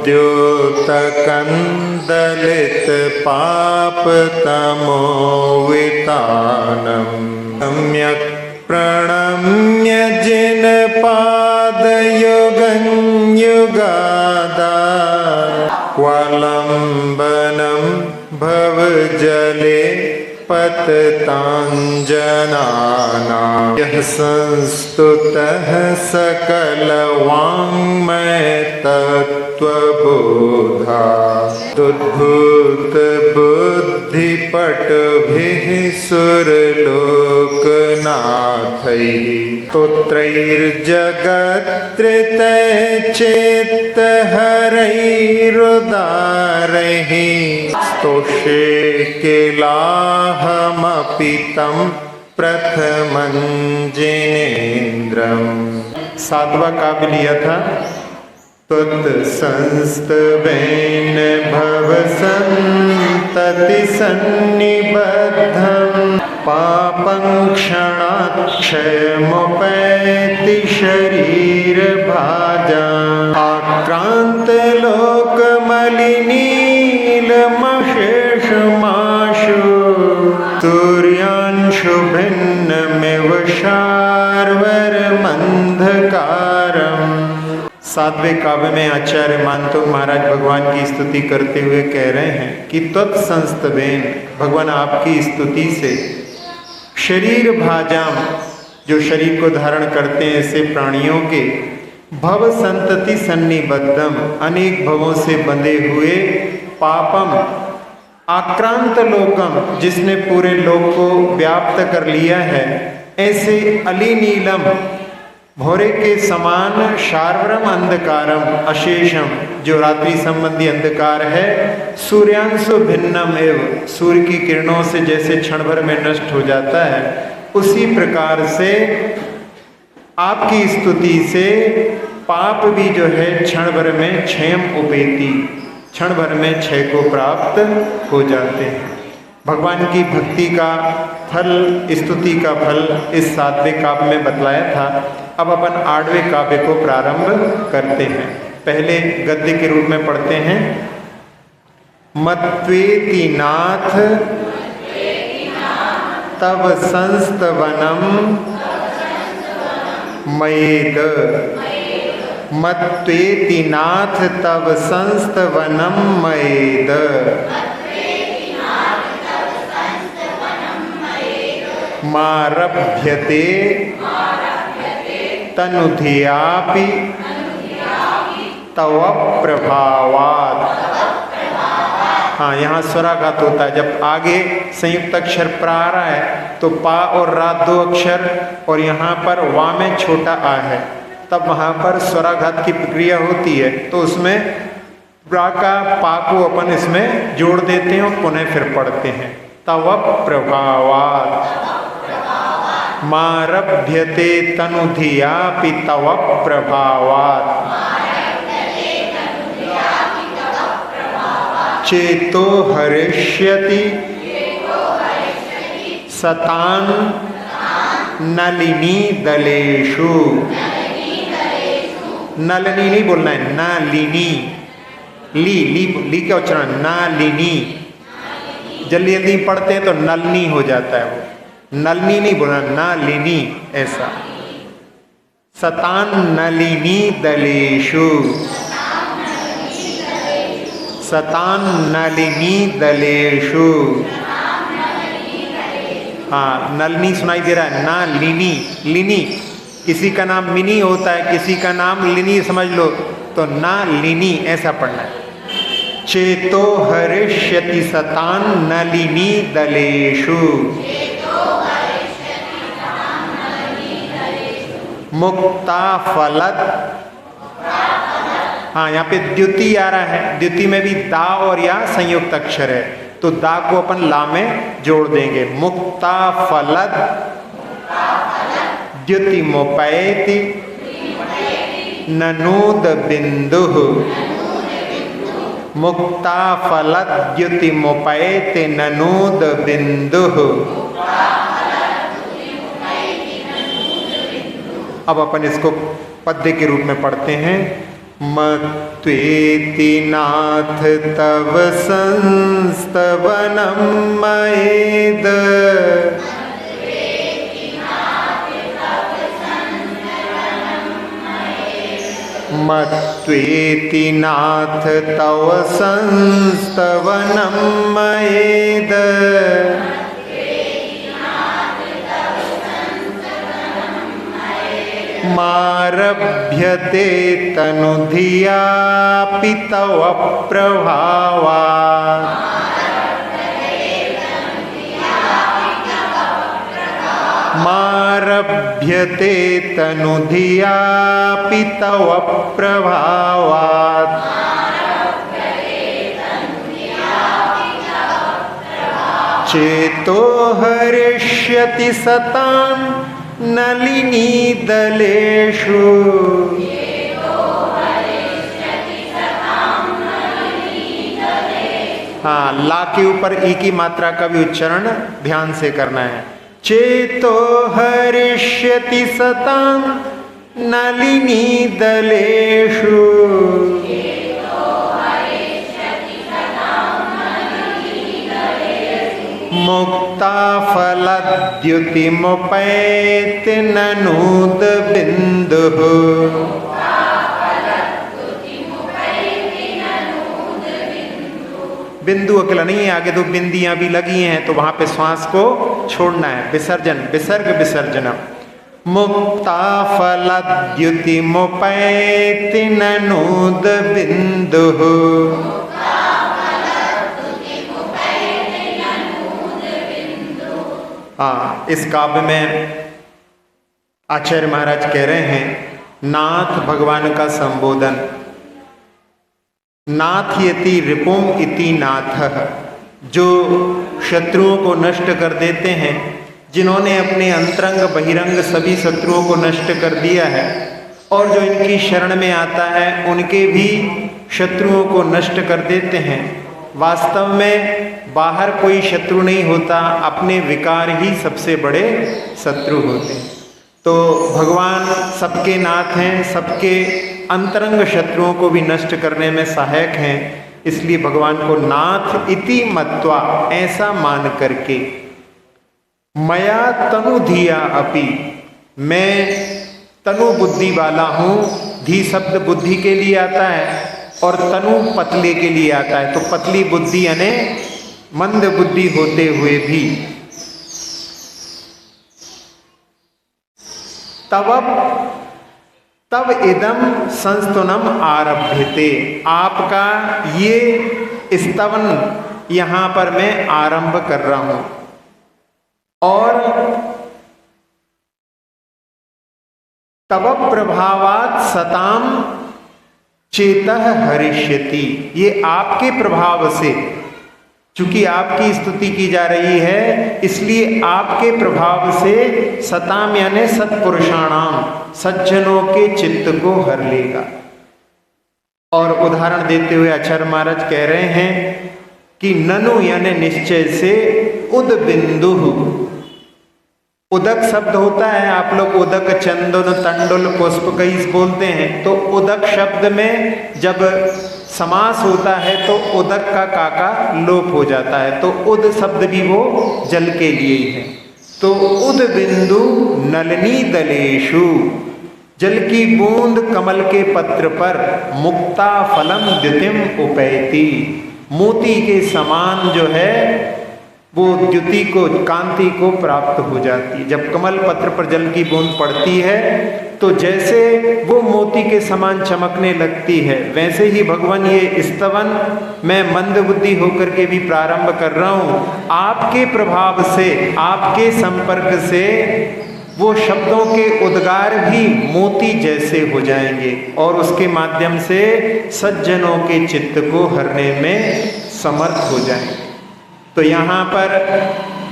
उद्योतकन्दलित पापतमोवितानं सम्यक् प्रणम्य जिनपादयुगं युगादाक्वलम्बनं भवजले पतताञ्जनानां यः संस्तुतः सकलवाङ्मय तत्त्वबोधा उद्भूतबुद्धिपटुभिः सुरलोकनाथैः स्तोत्रैर्जगत्रितैश्चेत्तहरैरुदारैः स्तोषे किलाहमपि तं प्रथमं जिनेन्द्रम्। सातवां काव्य लिया था त्वत्संस्तवेन भवसन्तति सन्निबद्धं पापं क्षणात् क्षयमुपैति शरीरभाजाम् आक्रान्तलोकमलिनीलमशेषमाशु सूर्यांशु भिन्नमिव शार्वर्मन्धकारम्। सातवें काव्य में आचार्य मानतोग महाराज भगवान की स्तुति करते हुए कह रहे हैं कि त्वत्संस्तवेन, भगवान आपकी स्तुति से शरीर भाजाम, जो शरीर को धारण करते हैं ऐसे प्राणियों के, भव संतति सन्निबद्धम, अनेक भवों से बंधे हुए, पापम आक्रांत लोकम, जिसने पूरे लोक को व्याप्त कर लिया है, ऐसे अलिनीलम, भोरे के समान, शार्वरम अंधकारम, अशेषम, जो रात्रि संबंधी अंधकार है, सूर्यांशु भिन्नम एव, सूर्य की किरणों से जैसे क्षण भर में नष्ट हो जाता है, उसी प्रकार से आपकी स्तुति से पाप भी जो है क्षण भर में क्षयम उपेति, क्षण भर में क्षय को प्राप्त हो जाते हैं। भगवान की भक्ति का फल, स्तुति का फल इस सातवें काव्य में बतलाया था। अब अपन आठवें काव्य को प्रारंभ करते हैं। पहले गद्य के रूप में पढ़ते हैं। मत्वेति नाथ तव संस्तवनम मयेद, मत्वेति नाथ तव संस्तवनम मयेद, मारभ्यते तनुधियापि तव प्रभावात्। हाँ, यहाँ स्वराघात होता है। जब आगे संयुक्त अक्षर प्रा आ रहा है तो पा और रा दो अक्षर, और यहाँ पर वा में छोटा आ है, तब वहाँ पर स्वराघात की प्रक्रिया होती है। तो उसमें रा का पा को अपन इसमें जोड़ देते हैं और पुनः फिर पढ़ते हैं। तव प्रभावात् मारभ्यते तनुधियापि तव प्रभावात्, चेतो हरिष्यति सतान नलिनी दलेषु। नलिनी नहीं बोलना है, नलिनी, ली ली ली का उच्चारण, नलिनी। जल्दी जल्दी पढ़ते हैं तो नलनी हो जाता है, वो नलनी नहीं बोलना, नलिनी ऐसा। सतान नलिनी दलेषु, सतान नलिनी दलेषु। हाँ, नलनी सुनाई दे रहा है, नलिनी, लिनी। किसी का नाम मिनी होता है, किसी का नाम लिनी समझ लो, तो नलिनी ऐसा पढ़ना है। चेतो हरिष्यति सतान नलिनी दलेषु, मुक्ता फलत। हाँ, यहाँ पे द्युति आ रहा है, द्युति में भी दा और या संयुक्त अक्षर है, तो दा को अपन ला में जोड़ देंगे। मुक्ता फलत द्युति मोपैति ननूद बिंदु, मुक्ता फलत द्युति मोपैति ननूद बिंदु। अब अपन इसको पद्य के रूप में पढ़ते हैं। मत्वेति नाथ तव संस्तवनं मयेद। मत्वेति नाथ तव संस्तवनं मयेद। मारभ्यते तनुधियापि तव प्रभावात्। मारभ्यते तनुधियापि तव प्रभावात्। चेतो हरिष्यति सतां नलिनीदलेषु। हाँ, ला के ऊपर ई की मात्रा का भी उच्चारण ध्यान से करना है। चेतो हरिष्यति सतां नलिनीदलेषु। मुक्ता फलद्युतिमुपैति ननूद बिन्दुः। बिंदु अकेला नहीं है, आगे दो बिंदियां भी लगी हैं, तो वहां पे श्वास को छोड़ना है। विसर्जन, विसर्ग विसर्जन। मुक्ता फलद्युतिमुपैति ननूद बिन्दुः। हाँ, इस काव्य में आचार्य महाराज कह रहे हैं नाथ भगवान का संबोधन। नाथ यति रिपुम इति नाथः, जो शत्रुओं को नष्ट कर देते हैं, जिन्होंने अपने अंतरंग बहिरंग सभी शत्रुओं को नष्ट कर दिया है, और जो इनकी शरण में आता है उनके भी शत्रुओं को नष्ट कर देते हैं। वास्तव में बाहर कोई शत्रु नहीं होता, अपने विकार ही सबसे बड़े शत्रु होते हैं। तो भगवान सबके नाथ हैं, सबके अंतरंग शत्रुओं को भी नष्ट करने में सहायक हैं। इसलिए भगवान को नाथ इति मत्वा, ऐसा मान करके, मया तनु धिया अपि, मैं तनु बुद्धि वाला हूँ। धी शब्द बुद्धि के लिए आता है और तनु पतले के लिए आता है। तो पतली बुद्धि यानी मंद बुद्धि होते हुए भी तब इदम संस्तुनम आरभ्यते, आपका ये स्तवन यहां पर मैं आरंभ कर रहा हूं। और तब प्रभावात सताम चेतः हरिष्यति, ये आपके प्रभाव से, चूंकि आपकी स्तुति की जा रही है, इसलिए आपके प्रभाव से सताम यानी सत्पुरुषाणाम, सज्जनों के चित्त को हर लेगा। और उदाहरण देते हुए आचार्य महाराज कह रहे हैं कि ननु यानी निश्चय से, उद बिंदु, उदक शब्द होता है, आप लोग उदक, चंदन, तंडुल, पुष्प कई बोलते हैं। तो उदक शब्द में जब समास होता है तो उदक का काका लोप हो जाता है, तो उद शब्द भी वो जल के लिए ही है। तो उद बिंदु नलिनी दलेषु, जल की बूंद कमल के पत्र पर, मुक्ता फलम द्युतिम उपैति, मोती के समान जो है वो द्युति को, कांति को प्राप्त हो जाती है। जब कमल पत्र पर जल की बूंद पड़ती है तो जैसे वो मोती के समान चमकने लगती है, वैसे ही भगवान ये स्तवन मैं मंद बुद्धि होकर के भी प्रारंभ कर रहा हूँ। आपके प्रभाव से, आपके संपर्क से वो शब्दों के उद्गार भी मोती जैसे हो जाएंगे और उसके माध्यम से सज्जनों के चित्त को हरने में समर्थ हो जाएंगे। तो यहाँ पर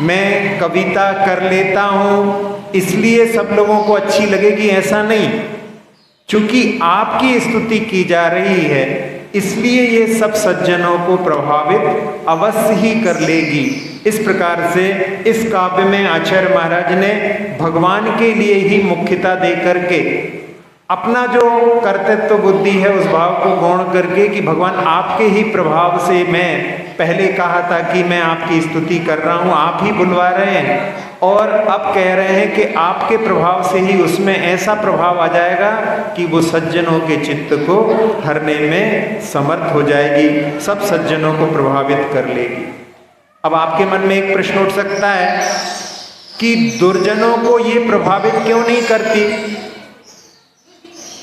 मैं कविता कर लेता हूँ इसलिए सब लोगों को अच्छी लगेगी, ऐसा नहीं। चूंकि आपकी स्तुति की जा रही है इसलिए ये सब सज्जनों को प्रभावित अवश्य ही कर लेगी। इस प्रकार से इस काव्य में आचार्य महाराज ने भगवान के लिए ही मुख्यता दे करके अपना जो कर्तृत्व बुद्धि है उस भाव को गौण करके कि भगवान आपके ही प्रभाव से, मैं पहले कहा था कि मैं आपकी स्तुति कर रहा हूँ, आप ही बुलवा रहे हैं, और अब कह रहे हैं कि आपके प्रभाव से ही उसमें ऐसा प्रभाव आ जाएगा कि वो सज्जनों के चित्त को हरने में समर्थ हो जाएगी, सब सज्जनों को प्रभावित कर लेगी। अब आपके मन में एक प्रश्न उठ सकता है कि दुर्जनों को ये प्रभावित क्यों नहीं करती?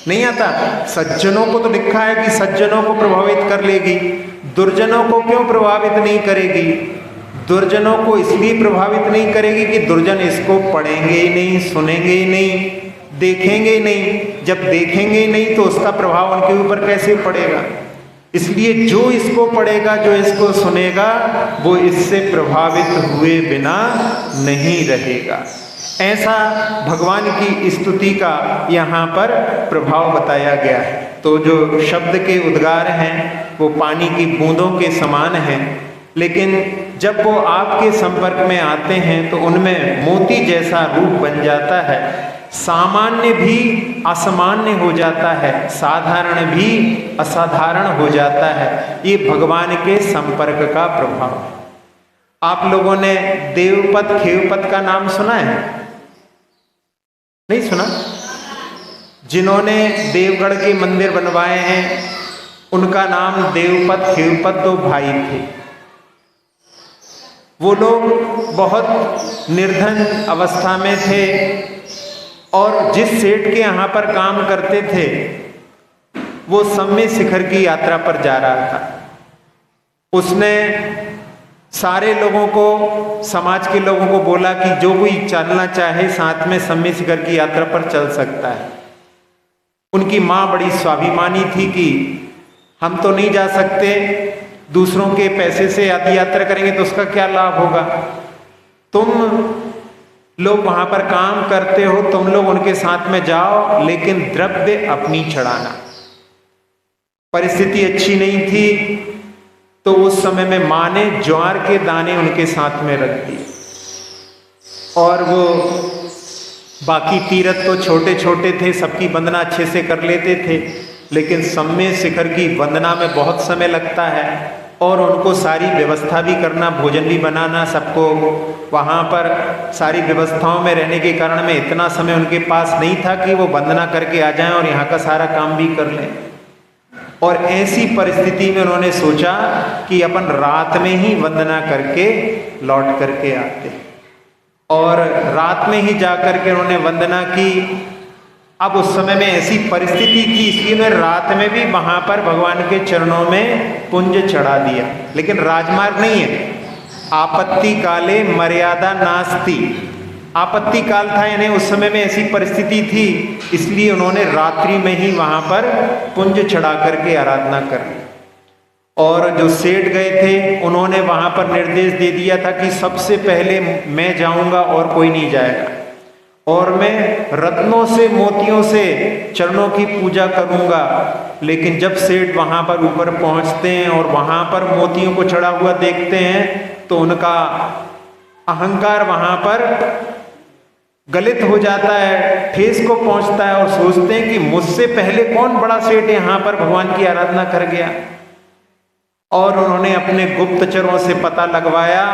नहीं आता? सज्जनों को तो लिखा है कि सज्जनों को प्रभावित कर लेगी, दुर्जनों को क्यों प्रभावित नहीं करेगी? दुर्जनों को इसलिए प्रभावित नहीं करेगी कि दुर्जन इसको पढ़ेंगे ही नहीं, सुनेंगे ही नहीं, देखेंगे ही नहीं। जब देखेंगे ही नहीं तो उसका प्रभाव उनके ऊपर कैसे पड़ेगा? इसलिए जो इसको पढ़ेगा, जो इसको सुनेगा, वो इससे प्रभावित हुए बिना नहीं रहेगा। ऐसा भगवान की स्तुति का यहाँ पर प्रभाव बताया गया है। तो जो शब्द के उद्गार हैं वो पानी की बूंदों के समान हैं, लेकिन जब वो आपके संपर्क में आते हैं तो उनमें मोती जैसा रूप बन जाता है, सामान्य भी असामान्य हो जाता है, साधारण भी असाधारण हो जाता है। ये भगवान के संपर्क का प्रभाव। आप लोगों ने देवपत खेवपत का नाम सुना है? नहीं सुना? जिन्होंने देवगढ़ के मंदिर बनवाए हैं उनका नाम देवपत खेवपत दो भाई थे। वो लोग बहुत निर्धन अवस्था में थे और जिस सेठ के यहाँ पर काम करते थे वो सम्य शिखर की यात्रा पर जा रहा था। उसने सारे लोगों को, समाज के लोगों को बोला कि जो कोई चलना चाहे साथ में सम्य शिखर की यात्रा पर चल सकता है। उनकी माँ बड़ी स्वाभिमानी थी कि हम तो नहीं जा सकते, दूसरों के पैसे से यात्रा करेंगे तो उसका क्या लाभ होगा, तुम लोग वहां पर काम करते हो, तुम लोग उनके साथ में जाओ, लेकिन द्रव्य अपनी चढ़ाना। परिस्थिति अच्छी नहीं थी तो उस समय में माँ ने ज्वार के दाने उनके साथ में रख दिए और वो बाकी तीर्थ तो छोटे छोटे थे, सबकी वंदना अच्छे से कर लेते थे, लेकिन सम्य शिखर की वंदना में बहुत समय लगता है और उनको सारी व्यवस्था भी करना, भोजन भी बनाना, सबको वहाँ पर सारी व्यवस्थाओं में रहने के कारण में इतना समय उनके पास नहीं था कि वो वंदना करके आ जाएं और यहाँ का सारा काम भी कर लें। और ऐसी परिस्थिति में उन्होंने सोचा कि अपन रात में ही वंदना करके लौट करके आते, और रात में ही जा करके उन्होंने वंदना की। अब उस समय में ऐसी परिस्थिति थी इसलिए मैं रात में भी वहां पर भगवान के चरणों में पुंज चढ़ा दिया, लेकिन राजमार्ग नहीं है। आपत्ति काले मर्यादा नास्ति, आपत्ति काल था, यानी उस समय में ऐसी परिस्थिति थी इसलिए उन्होंने रात्रि में ही वहां पर पुंज चढ़ा करके आराधना कर ली। और जो सेठ गए थे उन्होंने वहां पर निर्देश दे दिया था कि सबसे पहले मैं जाऊंगा और कोई नहीं जाएगा, और मैं रत्नों से मोतियों से चरणों की पूजा करूंगा। लेकिन जब सेठ वहां पर ऊपर पहुंचते हैं और वहां पर मोतियों को चढ़ा हुआ देखते हैं तो उनका अहंकार वहां पर गलित हो जाता है, ठेस को पहुंचता है और सोचते हैं कि मुझसे पहले कौन बड़ा सेठ यहाँ पर भगवान की आराधना कर गया। और उन्होंने अपने गुप्तचरों से पता लगवाया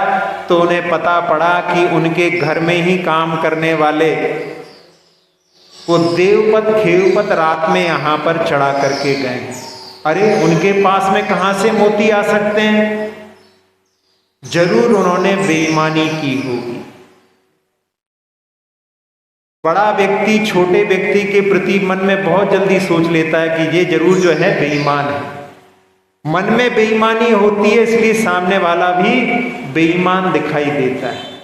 तो उन्हें पता पड़ा कि उनके घर में ही काम करने वाले वो देवपत खेवपत रात में यहाँ पर चढ़ा करके गए। अरे उनके पास में कहाँ से मोती आ सकते हैं? जरूर उन्होंने बेईमानी की होगी। बड़ा व्यक्ति छोटे व्यक्ति के प्रति मन में बहुत जल्दी सोच लेता है कि ये जरूर जो है बेईमान है। मन में बेईमानी होती है इसलिए सामने वाला भी बेईमान दिखाई देता है।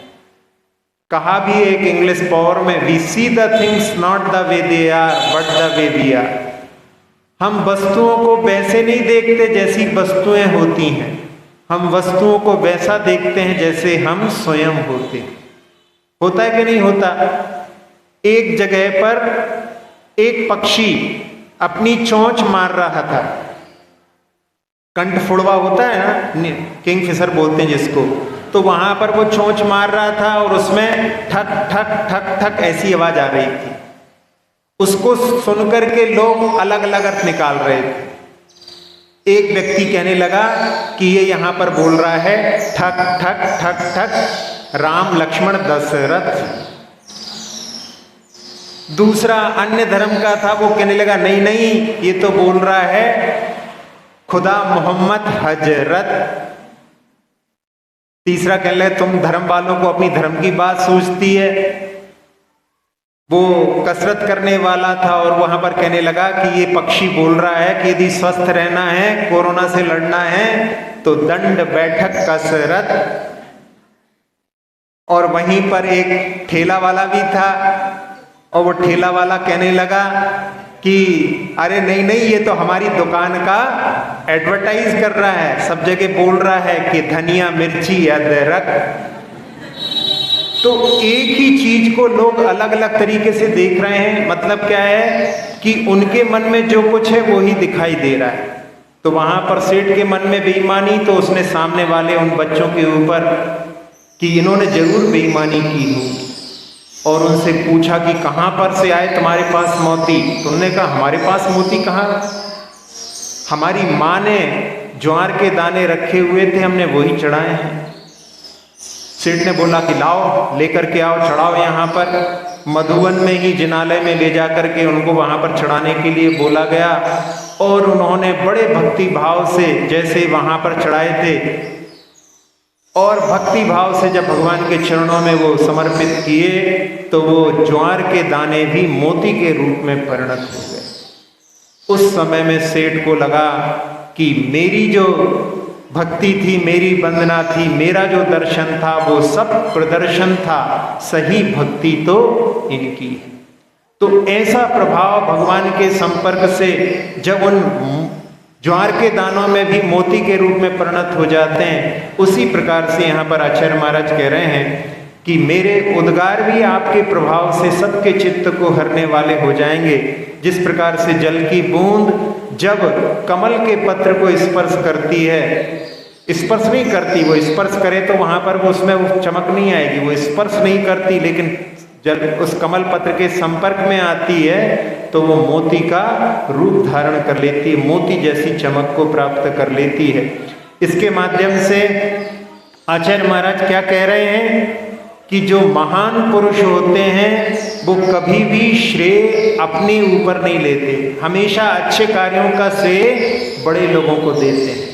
कहा भी एक इंग्लिश पावर में, we see the things not the way they are but the way we are. हम वस्तुओं को वैसे नहीं देखते जैसी वस्तुएं होती हैं, हम वस्तुओं को वैसा देखते हैं जैसे हम स्वयं होते हैं। होता है कि नहीं होता? एक जगह पर एक पक्षी अपनी चोंच मार रहा था, कंठफुड़वा होता है ना, किंगफिशर बोलते हैं जिसको, तो वहां पर वो चोंच मार रहा था और उसमें ठक ठक ठक ठक ऐसी आवाज आ रही थी। उसको सुनकर के लोग अलग अलग अर्थ निकाल रहे थे। एक व्यक्ति कहने लगा कि ये यहां पर बोल रहा है ठक ठक ठक ठक राम लक्ष्मण दशरथ। दूसरा अन्य धर्म का था, वो कहने लगा नहीं नहीं ये तो बोल रहा है खुदा मोहम्मद हजरत। तीसरा कहने लगा तुम धर्म वालों को अपनी धर्म की बात सूझती है। वो कसरत करने वाला था और वहां पर कहने लगा कि ये पक्षी बोल रहा है कि यदि स्वस्थ रहना है, कोरोना से लड़ना है तो दंड बैठक कसरत। और वहीं पर एक ठेला वाला भी था और वो ठेला वाला कहने लगा कि अरे नहीं नहीं ये तो हमारी दुकान का एडवर्टाइज कर रहा है, सब जगह बोल रहा है कि धनिया मिर्ची अदरक। तो एक ही चीज को लोग अलग अलग तरीके से देख रहे हैं। मतलब क्या है कि उनके मन में जो कुछ है वो ही दिखाई दे रहा है। तो वहां पर सेठ के मन में बेईमानी, तो उसने सामने वाले उन बच्चों के ऊपर कि इन्होंने जरूर बेईमानी की होगी और उनसे पूछा कि कहां पर से आए तुम्हारे पास मोती। तो उन्होंने कहा हमारे पास मोती कहाँ, हमारी माँ ने ज्वार के दाने रखे हुए थे, हमने वही चढ़ाए हैं। सेठ ने बोला कि लाओ लेकर के आओ, चढ़ाओ यहाँ पर। मधुवन में ही जिनालय में ले जाकर के उनको वहां पर चढ़ाने के लिए बोला गया और उन्होंने बड़े भक्ति भाव से जैसे वहां पर चढ़ाए थे और भक्ति भाव से जब भगवान के चरणों में वो समर्पित किए तो वो ज्वार के दाने भी मोती के रूप में परिणत हो गए। उस समय में सेठ को लगा कि मेरी जो भक्ति थी, मेरी वंदना थी, मेरा जो दर्शन था वो सब प्रदर्शन था, सही भक्ति तो इनकी है। तो ऐसा प्रभाव भगवान के संपर्क से जब उन ज्वार के दानों में भी मोती के रूप में परिणत हो जाते हैं, उसी प्रकार से यहाँ पर आचार्य महाराज कह रहे हैं कि मेरे उद्गार भी आपके प्रभाव से सबके चित्त को हरने वाले हो जाएंगे। जिस प्रकार से जल की बूंद जब कमल के पत्र को स्पर्श करती है, स्पर्श नहीं करती, वो स्पर्श करे तो वहां पर वो उसमें वो चमक नहीं आएगी, वो स्पर्श नहीं करती, लेकिन जब उस कमल पत्र के संपर्क में आती है तो वो मोती का रूप धारण कर लेती है, मोती जैसी चमक को प्राप्त कर लेती है। इसके माध्यम से आचार्य महाराज क्या कह रहे हैं कि जो महान पुरुष होते हैं वो कभी भी श्रेय अपने ऊपर नहीं लेते, हमेशा अच्छे कार्यों का श्रेय बड़े लोगों को देते हैं।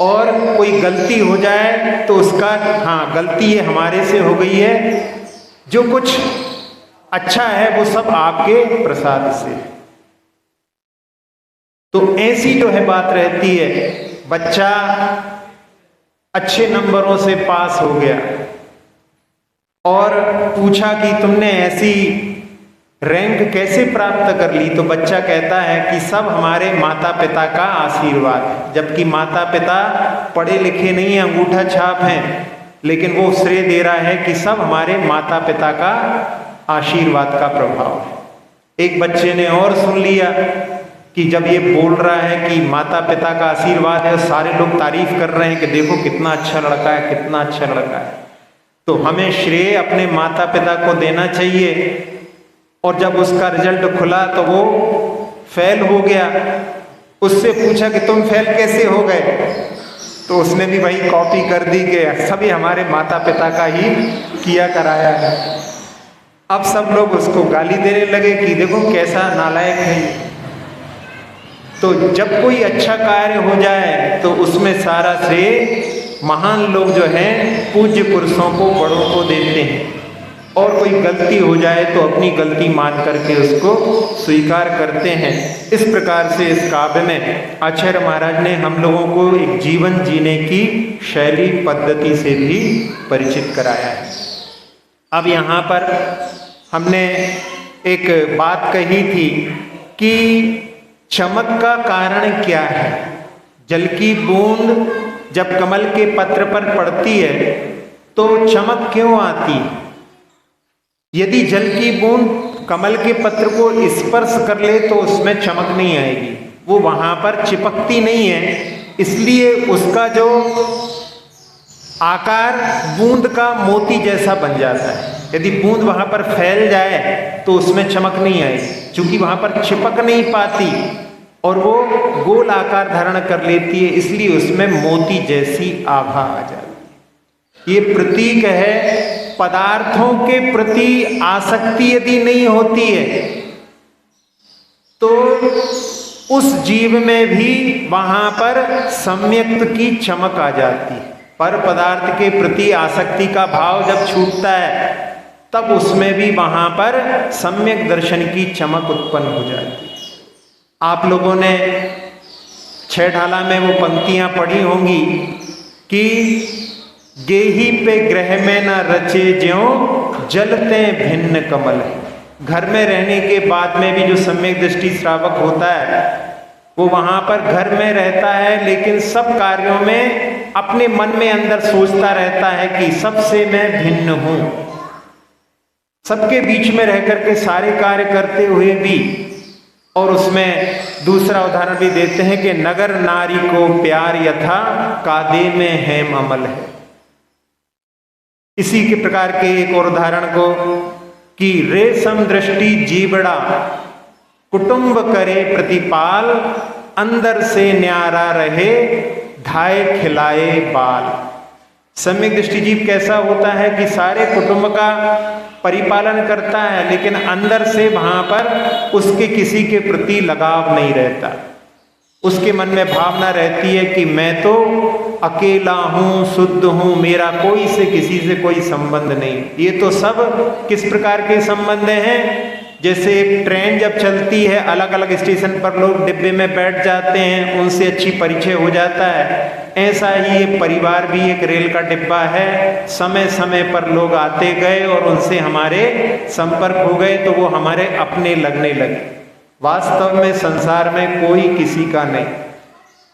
और कोई गलती हो जाए तो उसका हाँ गलती ये हमारे से हो गई है, जो कुछ अच्छा है वो सब आपके प्रसाद से। तो ऐसी जो है बात रहती है। बच्चा अच्छे नंबरों से पास हो गया और पूछा कि तुमने ऐसी रैंक कैसे प्राप्त कर ली, तो बच्चा कहता है कि सब हमारे माता पिता का आशीर्वाद है। जबकि माता पिता पढ़े लिखे नहीं हैं, अंगूठा छाप हैं, लेकिन वो श्रेय दे रहा है कि सब हमारे माता पिता का आशीर्वाद का प्रभाव है। एक बच्चे ने और सुन लिया कि जब ये बोल रहा है कि माता पिता का आशीर्वाद है, सारे लोग तारीफ कर रहे हैं कि देखो कितना अच्छा लड़का है, कितना अच्छा लड़का है, तो हमें श्रेय अपने माता पिता को देना चाहिए। और जब उसका रिजल्ट खुला तो वो फेल हो गया। उससे पूछा कि तुम फेल कैसे हो गए, तो उसने भी वही कॉपी कर दी कि सभी हमारे माता पिता का ही किया कराया है। अब सब लोग उसको गाली देने लगे कि देखो कैसा नालायक है। तो जब कोई अच्छा कार्य हो जाए तो उसमें सारा श्रेय महान लोग जो हैं पूज्य पुरुषों को, बड़ों को देते हैं। और कोई गलती हो जाए तो अपनी गलती मान करके उसको स्वीकार करते हैं। इस प्रकार से इस काव्य में आचार्य महाराज ने हम लोगों को एक जीवन जीने की शैली पद्धति से भी परिचित कराया है। अब यहाँ पर हमने एक बात कही थी कि चमक का कारण क्या है। जल की बूंद जब कमल के पत्र पर पड़ती है तो चमक क्यों आती है। यदि जल की बूंद कमल के पत्र को स्पर्श कर ले तो उसमें चमक नहीं आएगी, वो वहां पर चिपकती नहीं है, इसलिए उसका जो आकार बूंद का मोती जैसा बन जाता है। यदि बूंद वहां पर फैल जाए तो उसमें चमक नहीं आएगी, क्योंकि वहां पर चिपक नहीं पाती और वो गोल आकार धारण कर लेती है, इसलिए उसमें मोती जैसी आभा आ जाती है। ये प्रतीक है पदार्थों के प्रति आसक्ति यदि नहीं होती है तो उस जीव में भी वहां पर सम्यक्त की चमक आ जाती है। पर पदार्थ के प्रति आसक्ति का भाव जब छूटता है तब उसमें भी वहां पर सम्यक दर्शन की चमक उत्पन्न हो जाती है। आप लोगों ने छह ढाला में वो पंक्तियां पढ़ी होंगी कि गेही पे ग्रह में न रचे ज्यों जलते भिन्न कमल है। घर में रहने के बाद में भी जो सम्यक दृष्टि श्रावक होता है वो वहां पर घर में रहता है, लेकिन सब कार्यों में अपने मन में अंदर सोचता रहता है कि सबसे मैं भिन्न हूं। सबके बीच में रह करके सारे कार्य करते हुए भी, और उसमें दूसरा उदाहरण भी देते हैं कि नगर नारी को प्यार यथा कादे में हेम अमल है। इसी के प्रकार के एक और उदाहरण को कि रेशम दृष्टि जीवड़ा कुटुंब करे प्रतिपाल, अंदर से न्यारा रहे धाए खिलाए बाल। सम्यक दृष्टि जीव कैसा होता है कि सारे कुटुंब का परिपालन करता है, लेकिन अंदर से वहां पर उसके किसी के प्रति लगाव नहीं रहता। उसके मन में भावना रहती है कि मैं तो अकेला हूं, शुद्ध हूं, मेरा कोई से किसी से कोई संबंध नहीं। ये तो सब किस प्रकार के संबंध हैं? जैसे एक ट्रेन जब चलती है, अलग अलग स्टेशन पर लोग डिब्बे में बैठ जाते हैं, उनसे अच्छी परिचय हो जाता है। ऐसा ही ये परिवार भी एक रेल का डिब्बा है। समय समय पर लोग आते गए और उनसे हमारे संपर्क हो गए तो वो हमारे अपने लगने लगे। वास्तव में संसार में कोई किसी का नहीं,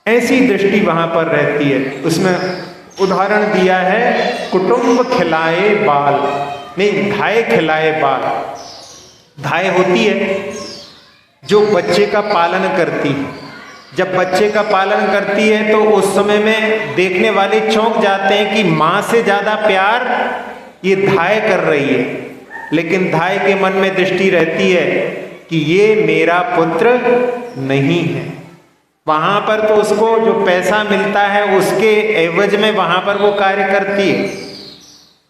ऐसी दृष्टि वहां पर रहती है। उसमें उदाहरण दिया है कुटुंब खिलाए बाल, नहीं धाय खिलाए बाल। धाय होती है जो बच्चे का पालन करती है। जब बच्चे का पालन करती है तो उस समय में देखने वाले चौंक जाते हैं कि मां से ज्यादा प्यार ये धाय कर रही है, लेकिन धाय के मन में दृष्टि रहती है कि ये मेरा पुत्र नहीं है। वहां पर तो उसको जो पैसा मिलता है उसके एवज में वहां पर वो कार्य करती है।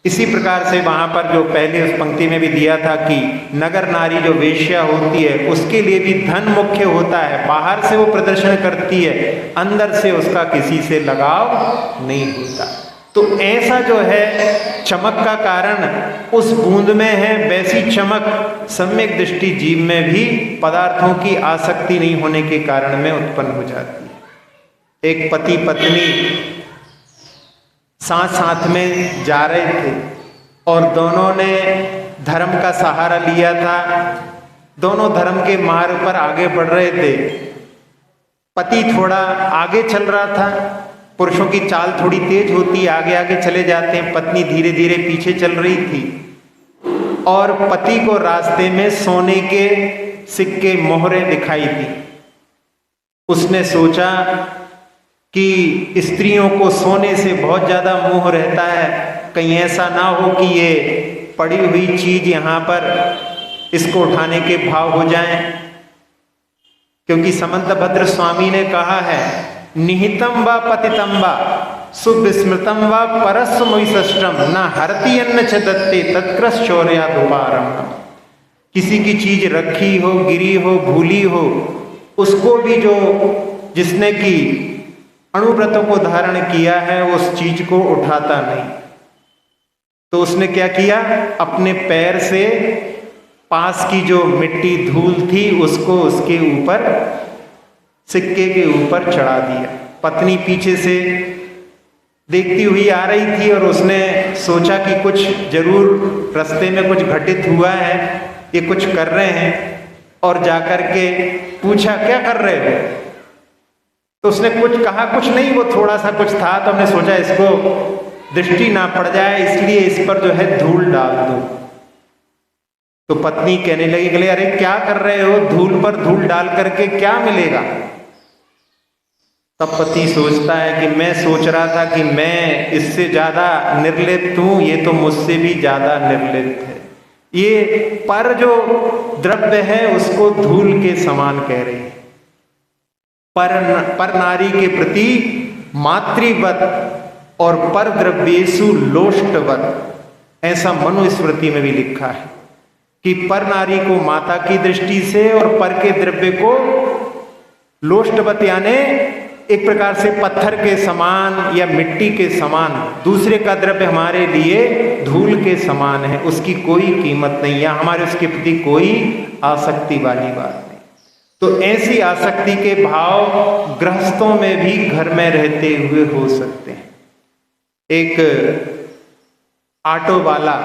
इसी प्रकार से वहां पर जो पहले उस पंक्ति में भी दिया था कि नगर नारी जो वेश्या होती है उसके लिए भी धन मुख्य होता है। बाहर से वो प्रदर्शन करती है, अंदर से उसका किसी से लगाव नहीं होता। तो ऐसा जो है चमक का कारण उस बूंद में है, वैसी चमक सम्यक दृष्टि जीव में भी पदार्थों की आसक्ति नहीं होने के कारण में उत्पन्न हो जाती है। एक पति पत्नी साथ साथ में जा रहे थे और दोनों ने धर्म का सहारा लिया था। दोनों धर्म के मार्ग पर आगे बढ़ रहे थे। पति थोड़ा आगे चल रहा था, पुरुषों की चाल थोड़ी तेज होती है, आगे आगे चले जाते हैं। पत्नी धीरे धीरे पीछे चल रही थी और पति को रास्ते में सोने के सिक्के मोहरे दिखाई दी। उसने सोचा कि स्त्रियों को सोने से बहुत ज्यादा मोह रहता है, कहीं ऐसा ना हो कि ये पड़ी हुई चीज यहाँ पर इसको उठाने के भाव हो जाएं। क्योंकि समंतभद्र स्वामी ने कहा है निहितम व पतितम व सुविस्मृतम व परस्मुष्टम न हरति अन्न च दत्ते तत्कृश्चौर्यादुपारम। किसी की चीज रखी हो, गिरी हो, भूली हो, उसको भी जो जिसने की अणुव्रतों को धारण किया है उस चीज को उठाता नहीं। तो उसने क्या किया, अपने पैर से पास की जो मिट्टी धूल थी उसको उसके ऊपर सिक्के के ऊपर चढ़ा दिया। पत्नी पीछे से देखती हुई आ रही थी और उसने सोचा कि कुछ जरूर रास्ते में कुछ घटित हुआ है, ये कुछ कर रहे हैं, और जाकर के पूछा क्या कर रहे हो? तो उसने कुछ कहा, कुछ नहीं, वो थोड़ा सा कुछ था। तो हमने सोचा इसको दृष्टि ना पड़ जाए इसलिए इस पर जो है धूल डाल दो। तो पत्नी कहने लगी कि अरे क्या कर रहे हो, धूल पर धूल डाल करके क्या मिलेगा? तब पति सोचता है कि मैं सोच रहा था कि मैं इससे ज्यादा निर्लिप्त हूं, ये तो मुझसे भी ज्यादा निर्लिप्त है। ये पर जो द्रव्य है उसको धूल के समान कह रही है। पर नारी के प्रति मातृवत और पर द्रव्येषु लोष्टवत, ऐसा मनुस्मृति में भी लिखा है कि पर नारी को माता की दृष्टि से और पर के द्रव्य को लोष्टवत यानी एक प्रकार से पत्थर के समान या मिट्टी के समान, दूसरे का द्रव्य हमारे लिए धूल के समान है, उसकी कोई कीमत नहीं या हमारे उसके प्रति कोई आसक्ति वाली बात नहीं। तो ऐसी आसक्ति के भाव गृहस्थों में भी घर में रहते हुए हो सकते हैं। एक ऑटो वाला,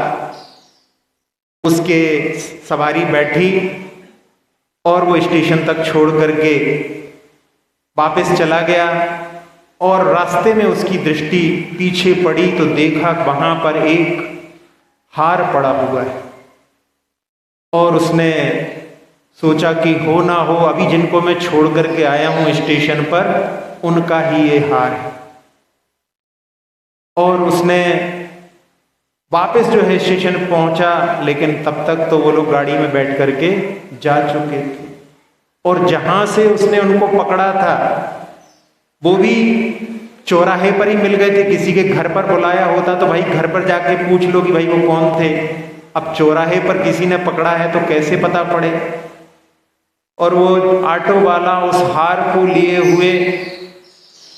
उसके सवारी बैठी और वो स्टेशन तक छोड़ करके वापस चला गया और रास्ते में उसकी दृष्टि पीछे पड़ी तो देखा वहां पर एक हार पड़ा हुआ है और उसने सोचा कि हो ना हो अभी जिनको मैं छोड़ करके आया हूं स्टेशन पर उनका ही ये हार है। और उसने वापस जो है स्टेशन पहुंचा, लेकिन तब तक तो वो लोग गाड़ी में बैठ करके जा चुके थे और जहां से उसने उनको पकड़ा था वो भी चौराहे पर ही मिल गए थे। किसी के घर पर बुलाया होता तो भाई घर पर जाके पूछ लो कि भाई वो कौन थे। अब चौराहे पर किसी ने पकड़ा है तो कैसे पता पड़े। और वो ऑटो वाला उस हार को लिए हुए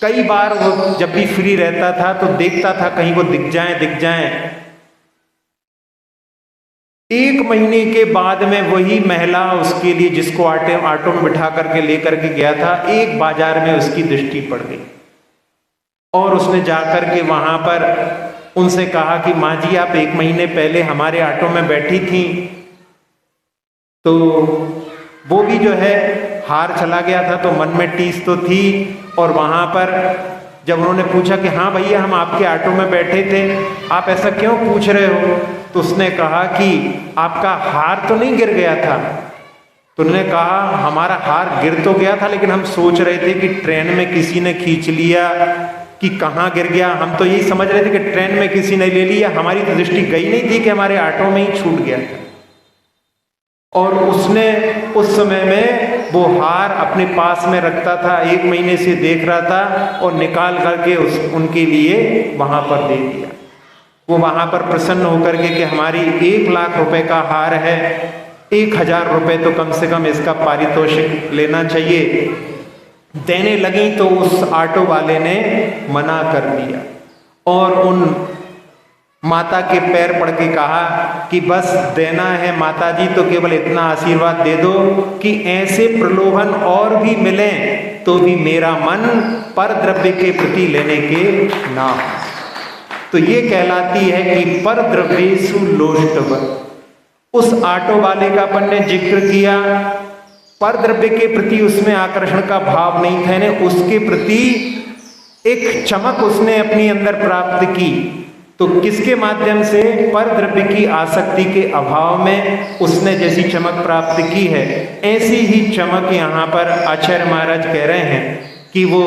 कई बार वो जब भी फ्री रहता था तो देखता था कहीं वो दिख जाए। 1 महीने के बाद में वही महिला उसके लिए, जिसको ऑटो में बिठा करके लेकर के गया था, एक बाजार में उसकी दृष्टि पड़ गई और उसने जाकर के वहां पर उनसे कहा कि माँ जी आप 1 महीने पहले हमारे ऑटो में बैठी थी। तो वो भी जो है हार चला गया था तो मन में टीस तो थी। और वहां पर जब उन्होंने पूछा कि हाँ भैया हम आपके ऑटो में बैठे थे, आप ऐसा क्यों पूछ रहे हो, तो उसने कहा कि आपका हार तो नहीं गिर गया था। तो उन्होंने कहा हमारा हार गिर तो गया था लेकिन हम सोच रहे थे कि ट्रेन में किसी ने खींच लिया कि कहाँ गिर गया। हम तो यही समझ रहे थे कि ट्रेन में किसी ने ले लिया, हमारी तो दृष्टि गई नहीं थी कि हमारे ऑटो में ही छूट गया था। और उसने उस समय में वो हार अपने पास में रखता था, 1 महीने से देख रहा था और निकाल करके उनके लिए वहां पर दे दिया। वो वहां पर प्रसन्न होकर के कि हमारी 1 लाख रुपए का हार है, 1000 रुपए तो कम से कम इसका पारितोषिक लेना चाहिए। देने लगी तो उस ऑटो वाले ने मना कर दिया और उन माता के पैर पड़ के कहा कि बस देना है माता जी तो केवल इतना आशीर्वाद दे दो कि ऐसे प्रलोभन और भी मिले तो भी मेरा मन पर द्रव्य के प्रति लेने के ना हो। तो ये कहलाती है कि पर द्रव्येषु लोष्टवत्। उस ऑटो वाले का अपन ने जिक्र किया, पर द्रव्य के प्रति उसमें आकर्षण का भाव नहीं था, उसके प्रति एक चमक उसने अपनी अंदर प्राप्त की। तो किसके माध्यम से? पर द्रव्य की आसक्ति के अभाव में उसने जैसी चमक प्राप्त की है, ऐसी ही चमक यहाँ पर आचार्य महाराज कह रहे हैं कि वो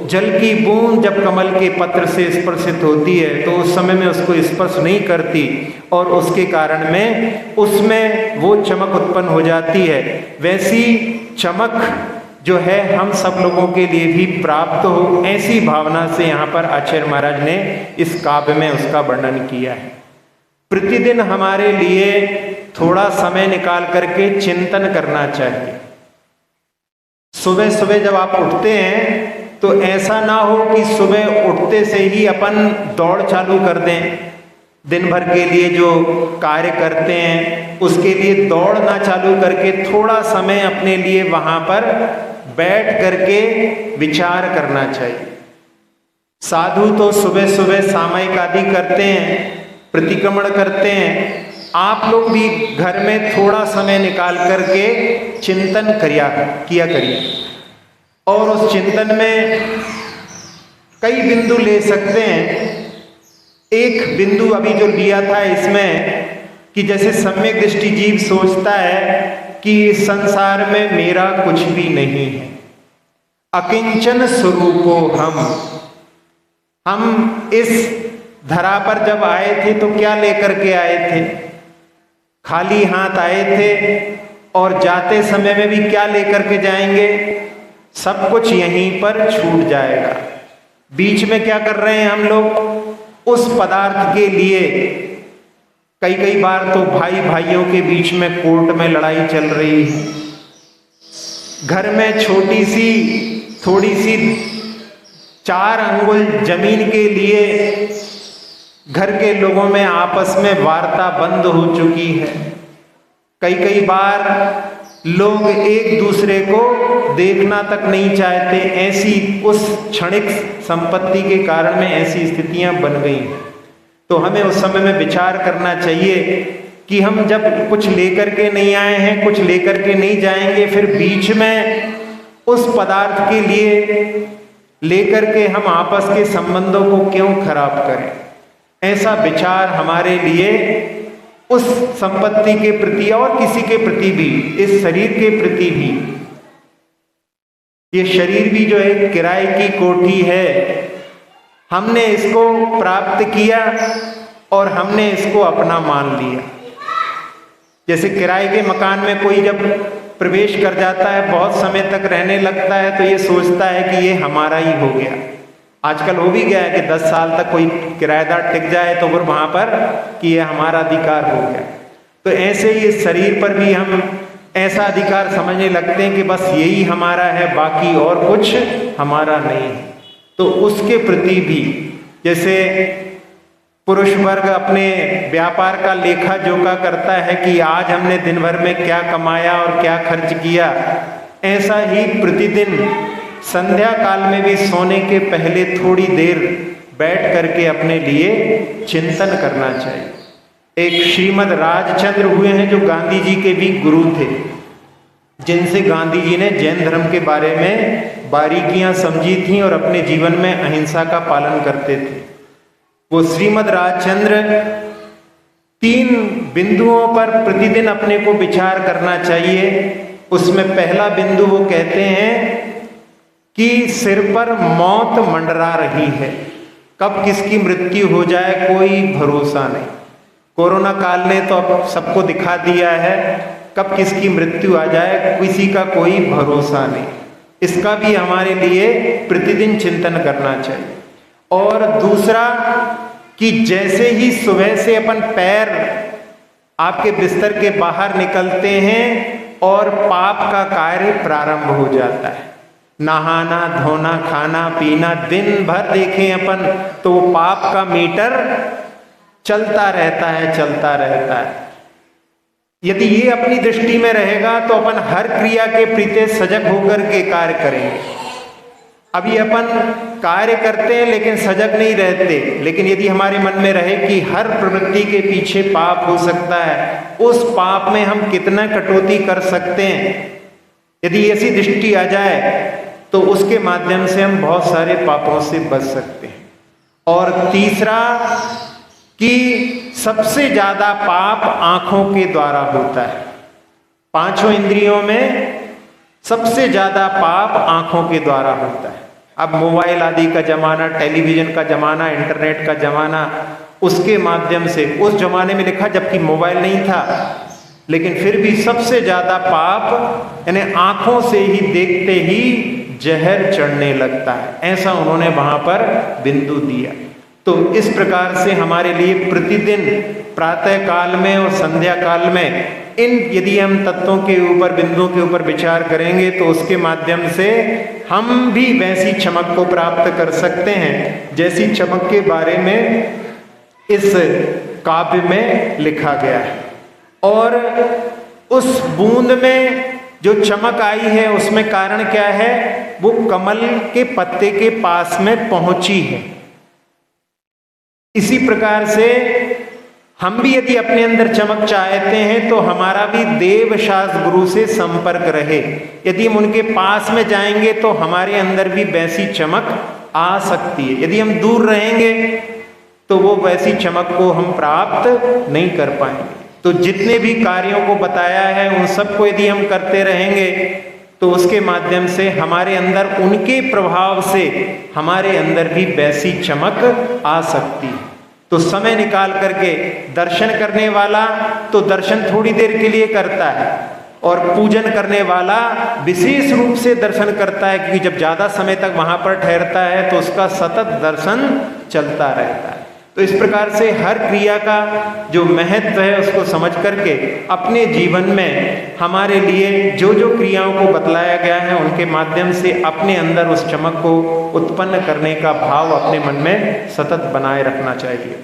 जल की बूंद जब कमल के पत्र से स्पर्शित होती है तो उस समय में उसको स्पर्श नहीं करती और उसके कारण में उसमें वो चमक उत्पन्न हो जाती है। वैसी चमक जो है हम सब लोगों के लिए भी प्राप्त हो, ऐसी भावना से यहाँ पर आचार्य महाराज ने इस काव्य में उसका वर्णन किया है। प्रतिदिन हमारे लिए थोड़ा समय निकाल करके चिंतन करना चाहिए। सुबह सुबह जब आप उठते हैं तो ऐसा ना हो कि सुबह उठते से ही अपन दौड़ चालू कर दें। दिन भर के लिए जो कार्य करते हैं उसके लिए दौड़ ना चालू करके थोड़ा समय अपने लिए वहां पर बैठ करके विचार करना चाहिए। साधु तो सुबह सुबह सामयिक आदि करते हैं, प्रतिक्रमण करते हैं। आप लोग भी घर में थोड़ा समय निकाल करके चिंतन किया करिए और उस चिंतन में कई बिंदु ले सकते हैं। एक बिंदु अभी जो लिया था इसमें कि जैसे सम्यक दृष्टि जीव सोचता है कि संसार में मेरा कुछ भी नहीं है। अकिंचन स्वरूपो हम इस धरा पर जब आए थे तो क्या लेकर के आए थे? खाली हाथ आए थे, और जाते समय में भी क्या लेकर के जाएंगे? सब कुछ यहीं पर छूट जाएगा। बीच में क्या कर रहे हैं हम लोग? उस पदार्थ के लिए कई बार तो भाई भाइयों के बीच में कोर्ट में लड़ाई चल रही है। घर में छोटी सी थोड़ी सी 4 अंगुल जमीन के लिए घर के लोगों में आपस में वार्ता बंद हो चुकी है। कई बार लोग एक दूसरे को देखना तक नहीं चाहते, ऐसी उस क्षणिक संपत्ति के कारण में ऐसी स्थितियां बन गई। तो हमें उस समय में विचार करना चाहिए कि हम जब कुछ लेकर के नहीं आए हैं, कुछ लेकर के नहीं जाएंगे, फिर बीच में उस पदार्थ के लिए लेकर के हम आपस के संबंधों को क्यों खराब करें? ऐसा विचार हमारे लिए उस संपत्ति के प्रति और किसी के प्रति भी, इस शरीर के प्रति भी, ये शरीर भी जो है किराए की कोठी है। हमने इसको प्राप्त किया और हमने इसको अपना मान लिया। जैसे किराए के मकान में कोई जब प्रवेश कर जाता है, बहुत समय तक रहने लगता है, तो ये सोचता है कि ये हमारा ही हो गया। आजकल हो भी गया है कि 10 साल तक कोई किराएदार टिक जाए तो फिर वहां पर कि ये हमारा अधिकार हो गया। तो ऐसे ही इस शरीर पर भी हम ऐसा अधिकार समझने लगते हैं कि बस यही हमारा है, बाकी और कुछ हमारा नहीं है। तो उसके प्रति भी, जैसे पुरुष वर्ग अपने व्यापार का लेखा जोखा करता है कि आज हमने दिन भर में क्या कमाया और क्या खर्च किया, ऐसा ही प्रतिदिन संध्या काल में भी सोने के पहले थोड़ी देर बैठ करके अपने लिए चिंतन करना चाहिए। एक श्रीमद राजचंद्र हुए हैं जो गांधी जी के भी गुरु थे, जिनसे गांधी जी ने जैन धर्म के बारे में बारीकियां समझी थी और अपने जीवन में अहिंसा का पालन करते थे। वो श्रीमद राजचंद्र 3 बिंदुओं पर प्रतिदिन अपने को विचार करना चाहिए। उसमें पहला बिंदु वो कहते हैं कि सिर पर मौत मंडरा रही है, कब किसकी मृत्यु हो जाए कोई भरोसा नहीं। कोरोना काल ने तो अब सबको दिखा दिया है, कब किसकी मृत्यु आ जाए किसी का कोई भरोसा नहीं। इसका भी हमारे लिए प्रतिदिन चिंतन करना चाहिए। और दूसरा कि जैसे ही सुबह से अपन पैर आपके बिस्तर के बाहर निकलते हैं और पाप का कार्य प्रारंभ हो जाता है, नहाना धोना खाना पीना, दिन भर देखें अपन तो वो पाप का मीटर चलता रहता है। यदि ये अपनी दृष्टि में रहेगा तो अपन हर क्रिया के प्रति सजग होकर के कार्य करेंगे। अभी अपन कार्य करते हैं लेकिन सजग नहीं रहते, लेकिन यदि हमारे मन में रहे कि हर प्रवृत्ति के पीछे पाप हो सकता है, उस पाप में हम कितना कटौती कर सकते हैं, यदि ऐसी दृष्टि आ जाए तो उसके माध्यम से हम बहुत सारे पापों से बच सकते हैं। और तीसरा कि सबसे ज्यादा पाप आंखों के द्वारा होता है। 5 इंद्रियों में सबसे ज्यादा पाप आंखों के द्वारा होता है। अब मोबाइल आदि का जमाना, टेलीविजन का जमाना, इंटरनेट का जमाना, उसके माध्यम से, उस जमाने में लिखा जबकि मोबाइल नहीं था, लेकिन फिर भी सबसे ज्यादा पाप यानी आंखों से ही देखते ही जहर चढ़ने लगता है, ऐसा उन्होंने वहां पर बिंदु दिया। तो इस प्रकार से हमारे लिए प्रतिदिन प्रातः काल में और संध्या काल में इन यदि हम तत्वों के ऊपर, बिंदुओं के ऊपर विचार करेंगे तो उसके माध्यम से हम भी वैसी चमक को प्राप्त कर सकते हैं जैसी चमक के बारे में इस काव्य में लिखा गया है। और उस बूंद में जो चमक आई है उसमें कारण क्या है? वो कमल के पत्ते के पास में पहुंची है। इसी प्रकार से हम भी यदि अपने अंदर चमक चाहते हैं तो हमारा भी देव शास्त्र गुरु से संपर्क रहे। यदि हम उनके पास में जाएंगे तो हमारे अंदर भी वैसी चमक आ सकती है। यदि हम दूर रहेंगे तो वो वैसी चमक को हम प्राप्त नहीं कर पाएंगे। तो जितने भी कार्यों को बताया है उन सबको यदि हम करते रहेंगे तो उसके माध्यम से हमारे अंदर उनके प्रभाव से हमारे अंदर भी वैसी चमक आ सकती है। तो समय निकाल करके दर्शन करने वाला तो दर्शन थोड़ी देर के लिए करता है, और पूजन करने वाला विशेष रूप से दर्शन करता है, क्योंकि जब ज़्यादा समय तक वहाँ पर ठहरता है तो उसका सतत दर्शन चलता रहता है। तो इस प्रकार से हर क्रिया का जो महत्व है उसको समझ करके अपने जीवन में हमारे लिए जो जो क्रियाओं को बतलाया गया है उनके माध्यम से अपने अंदर उस चमक को उत्पन्न करने का भाव अपने मन में सतत बनाए रखना चाहिए।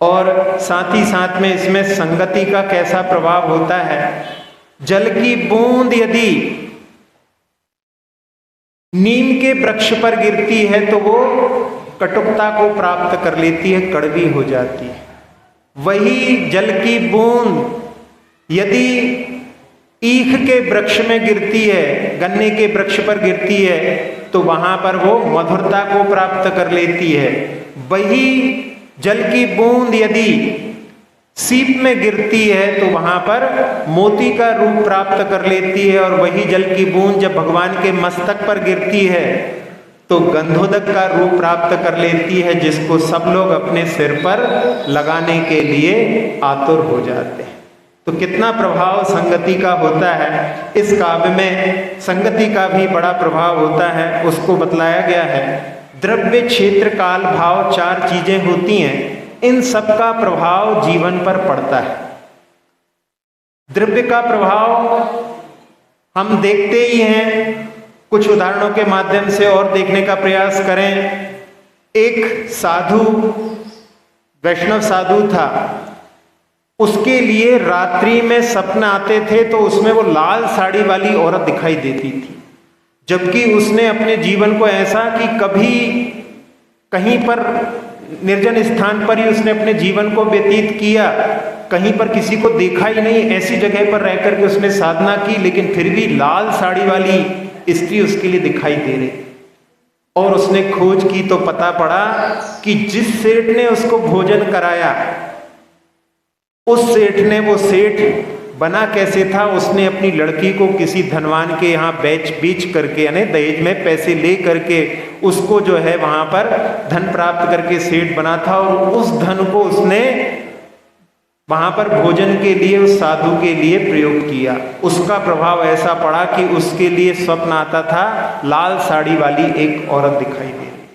और साथ ही साथ में इसमें संगति का कैसा प्रभाव होता है। जल की बूंद यदि नीम के वृक्ष पर गिरती है तो वो कटुकता को प्राप्त कर लेती है, कड़वी हो जाती है। वही जल की बूंद यदि ईख के वृक्ष में गिरती है, गन्ने के वृक्ष पर गिरती है, तो वहां पर वो मधुरता को प्राप्त कर लेती है। वही जल की बूंद यदि सीप में गिरती है तो वहां पर मोती का रूप प्राप्त कर लेती है। और वही जल की बूंद जब भगवान के मस्तक पर गिरती है तो गंधोदक का रूप प्राप्त कर लेती है, जिसको सब लोग अपने सिर पर लगाने के लिए आतुर हो जाते हैं। तो कितना प्रभाव संगति का होता है। इस काव्य में संगति का भी बड़ा प्रभाव होता है, उसको बतलाया गया है। द्रव्य, क्षेत्र, काल, भाव, 4 चीजें होती हैं, इन सब का प्रभाव जीवन पर पड़ता है। द्रव्य का प्रभाव हम देखते ही हैं, कुछ उदाहरणों के माध्यम से और देखने का प्रयास करें। एक साधु, वैष्णव साधु था, उसके लिए रात्रि में सपने आते थे तो उसमें वो लाल साड़ी वाली औरत दिखाई देती थी। जबकि उसने अपने जीवन को ऐसा कि कभी कहीं पर निर्जन स्थान पर ही उसने अपने जीवन को व्यतीत किया, कहीं पर किसी को देखा ही नहीं, ऐसी जगह पर रहकर के उसने साधना की, लेकिन फिर भी लाल साड़ी वाली स्त्री उसके लिए दिखाई दे रही। और उसने खोज की तो पता पड़ा कि जिस सेठ ने उसको भोजन कराया, उस सेठ ने, वो सेठ बना कैसे था, उसने अपनी लड़की को किसी धनवान के यहाँ बेच करके, यानी दहेज में पैसे ले करके उसको जो है वहां पर धन प्राप्त करके सेठ बना था। और उस धन को उसने वहां पर भोजन के लिए उस साधु के लिए प्रयोग किया। उसका प्रभाव ऐसा पड़ा कि उसके लिए स्वप्न आता था, लाल साड़ी वाली एक औरत दिखाई दे रही।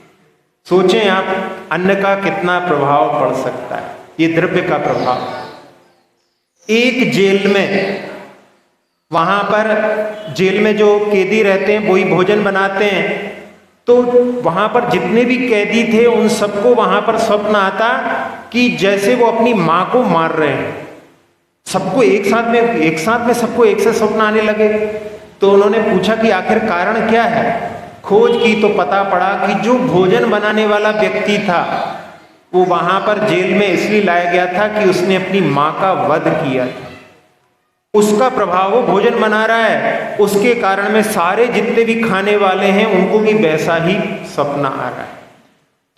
सोचें आप, अन्न का कितना प्रभाव पड़ सकता है, ये द्रव्य का प्रभाव। एक जेल में, वहां पर जेल में जो कैदी रहते हैं वही भोजन बनाते हैं, तो वहां पर जितने भी कैदी थे उन सबको वहां पर स्वप्न आता कि जैसे वो अपनी मां को मार रहे हैं। सबको एक साथ में सबको एक से स्वप्न आने लगे। तो उन्होंने पूछा कि आखिर कारण क्या है। खोज की तो पता पड़ा कि जो भोजन बनाने वाला व्यक्ति था वो वहां पर जेल में इसलिए लाया गया था कि उसने अपनी मां का वध किया था। उसका प्रभाव, वो भोजन बना रहा है, उसके कारण में सारे जितने भी खाने वाले हैं उनको भी वैसा ही सपना आ रहा है।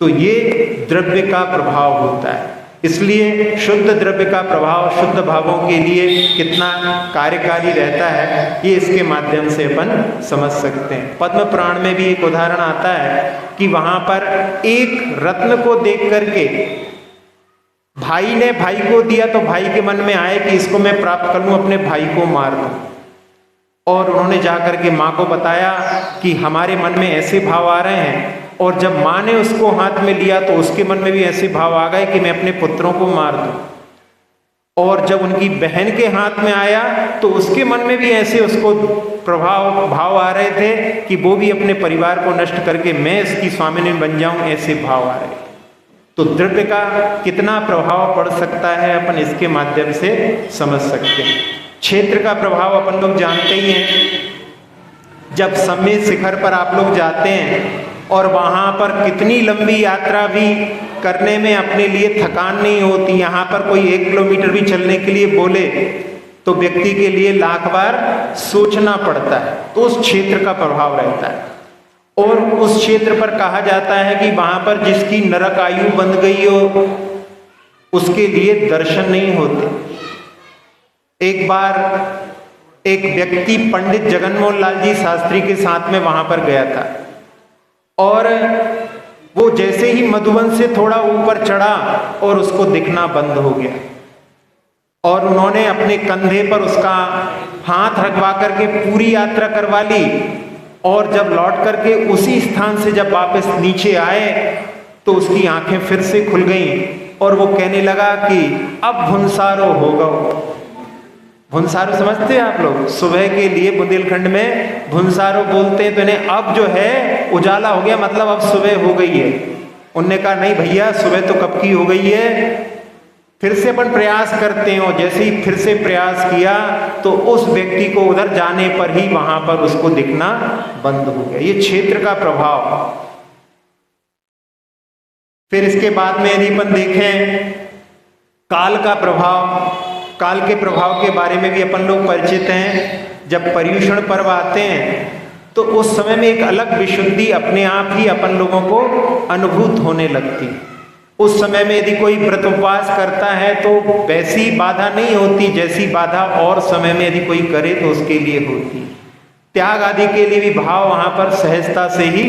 तो ये द्रव्य का प्रभाव होता है। इसलिए शुद्ध द्रव्य का प्रभाव शुद्ध भावों के लिए कितना कार्यकारी रहता है, ये इसके माध्यम से अपन समझ सकते हैं। पद्म पुराण में भी एक उदाहरण आता है कि वहां पर एक रत्न को देख करके भाई ने भाई को दिया, तो भाई के मन में आए कि इसको मैं प्राप्त कर लूं, अपने भाई को मार दूं। और उन्होंने जाकर के माँ को बताया कि हमारे मन में ऐसे भाव आ रहे हैं। और जब माँ ने उसको हाथ में लिया तो उसके मन में भी ऐसे भाव आ गए कि मैं अपने पुत्रों को मार दूं। और जब उनकी बहन के हाथ में आया तो उसके मन में भी ऐसे उसको भाव आ रहे थे कि वो भी अपने परिवार को नष्ट करके मैं इसकी स्वामिनी बन जाऊं, ऐसे भाव आ रहे थे। तो द्रव्य का कितना प्रभाव पड़ सकता है अपन इसके माध्यम से समझ सकते हैं। क्षेत्र का प्रभाव अपन लोग जानते ही हैं। जब सम्मेद शिखर पर आप लोग जाते हैं और वहां पर कितनी लंबी यात्रा भी करने में अपने लिए थकान नहीं होती, यहाँ पर कोई 1 किलोमीटर भी चलने के लिए बोले तो व्यक्ति के लिए लाख बार सोचना पड़ता है। तो उस क्षेत्र का प्रभाव रहता है। और उस क्षेत्र पर कहा जाता है कि वहां पर जिसकी नरक आयु बंध गई हो उसके लिए दर्शन नहीं होते। एक बार एक व्यक्ति पंडित जगनमोहन लाल जी शास्त्री के साथ में वहां पर गया था, और वो जैसे ही मधुबन से थोड़ा ऊपर चढ़ा और उसको दिखना बंद हो गया, और उन्होंने अपने कंधे पर उसका हाथ रखवा करके पूरी यात्रा करवा ली। और जब लौट करके उसी स्थान से जब वापस नीचे आए तो उसकी आंखें फिर से खुल गईं और वो कहने लगा कि अब भुनसारो होगा। भुनसारो समझते हैं आप लोग? सुबह के लिए बुंदेलखंड में भुनसारो बोलते हैं। तो इन्हें अब जो है उजाला हो गया, मतलब अब सुबह हो गई है। उनने कहा नहीं भैया, सुबह तो कब की हो गई है, फिर से अपन प्रयास करते हैं। और जैसे ही फिर से प्रयास किया तो उस व्यक्ति को उधर जाने पर ही वहां पर उसको दिखना बंद हो गया। ये क्षेत्र का प्रभाव। फिर इसके बाद में यदि अपन देखें काल का प्रभाव, काल के प्रभाव के बारे में भी अपन लोग परिचित हैं। जब पर्युषण पर्व आते हैं तो उस समय में एक अलग विशुद्धि अपने आप ही अपन लोगों को अनुभूत होने लगती। उस समय में यदि कोई व्रत उपवास करता है तो वैसी बाधा नहीं होती जैसी बाधा और समय में यदि कोई करे तो उसके लिए होती। त्याग आदि के लिए भी भाव वहां पर सहजता से ही